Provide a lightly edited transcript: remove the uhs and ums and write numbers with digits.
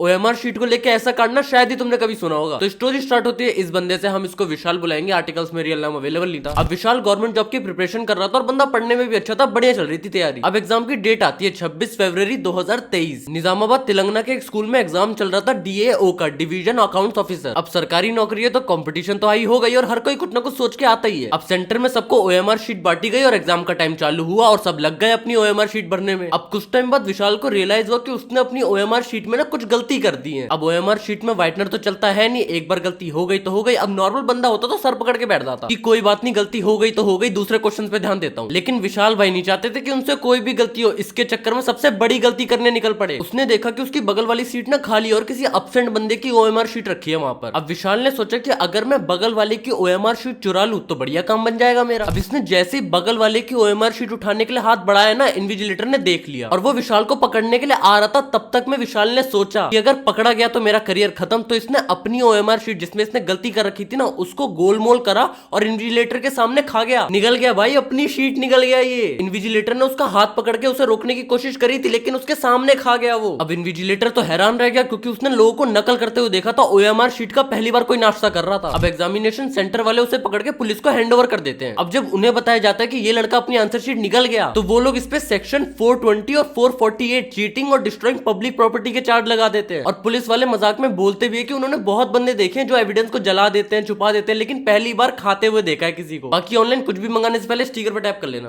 OMR sheet को लेके ऐसा काटना शायद ही तुमने कभी सुना होगा। तो स्टोरी स्टार्ट होती है इस बंदे से, हम इसको विशाल बुलाएंगे, आर्टिकल्स में रियल नाम अवेलेबल नहीं था। अब विशाल गवर्नमेंट जॉब की प्रिपरेशन कर रहा था और बंदा पढ़ने में भी अच्छा था, बढ़िया चल रही थी तैयारी। अब एग्जाम की डेट आती है 26 फरवरी 2023। निजामाबाद तेलंगाना के एक स्कूल में एग्जाम चल रहा था DAO का, डिवीजन अकाउंट्स ऑफिसर। अब सरकारी नौकरी है तो कंपटीशन तो हाई हो गई और हर कोई कुछ ना कुछ सोच के आता ही है। अब सेंटर में सबको ओएमआर शीट बांटी गई और एग्जाम का टाइम चालू हुआ और सब लग गए अपनी ओएमआर शीट भरने में। अब कुछ टाइम बाद विशाल को रियलाइज हुआ कि उसने अपनी ओएमआर शीट में ना कुछ गलती कर दी है। अब ओएमआर शीट में व्हाइटनर तो चलता है नहीं, एक बार गलती हो गई तो हो गई। अब नॉर्मल बंदा होता तो सर पकड़ के बैठ जाता कि कोई बात नहीं, गलती हो गई तो हो गई, दूसरे क्वेश्चन पे ध्यान देता हूँ। लेकिन विशाल भाई नहीं चाहते थे कि उनसे कोई भी गलती हो, इसके चक्कर में सबसे बड़ी गलती करने निकल पड़े। उसने देखा कि उसकी बगल वाली सीट ना खाली और किसी एब्सेंट बंदे की ओएमआर शीट रखी है वहां पर। अब विशाल ने सोचा कि अगर मैं बगल वाले की ओएमआर शीट चुरा लूं तो बढ़िया काम बन जाएगा मेरा। अब इसने जैसे ही बगल वाले की ओएमआर शीट उठाने के लिए हाथ बढ़ाया ना, इन्विजिलेटर ने देख लिया और वो विशाल को पकड़ने के लिए आ रहा था। तब तक में विशाल ने सोचा कि अगर पकड़ा गया तो मेरा करियर खत्म। तो इसने अपनी ओएमआर शीट जिसमें इसने गलती कर रखी थी ना, उसको गोलमोल करा और इन्विजिलेटर के सामने खा गया। निकल गया भाई, अपनी शीट निकल गया। ये इन्विजिलेटर ने उसका हाथ पकड़ के उसे रोकने की कोशिश करी थी, लेकिन उसके सामने खा गया वो। अब इन्विजिलेटर तो हैरान रह गया क्योंकि उसने लोगों को नकल करते हुए देखा था, ओएमआर शीट का पहली बार कोई नाश्ता कर रहा था। अब एग्जामिनेशन सेंटर वाले उसे पकड़ के पुलिस को हैंड ओवर कर देते हैं। अब जब उन्हें बताया जाता है कि ये लड़का अपनी आंसर शीट निकल गया, तो वो लोग इस पे सेक्शन 420 और 448 चीटिंग और डिस्ट्रॉइंग पब्लिक प्रॉपर्टी के चार्ज लगा देते हैं। और पुलिस वाले मजाक में बोलते भी है कि उन्होंने बहुत बंदे देखे हैं जो एविडेंस को जला देते हैं, छुपा देते हैं, लेकिन पहली बार खाते हुए देखा है किसी को। बाकी ऑनलाइन कुछ भी मंगाने से पहले स्टिकर पर टैप कर लेना।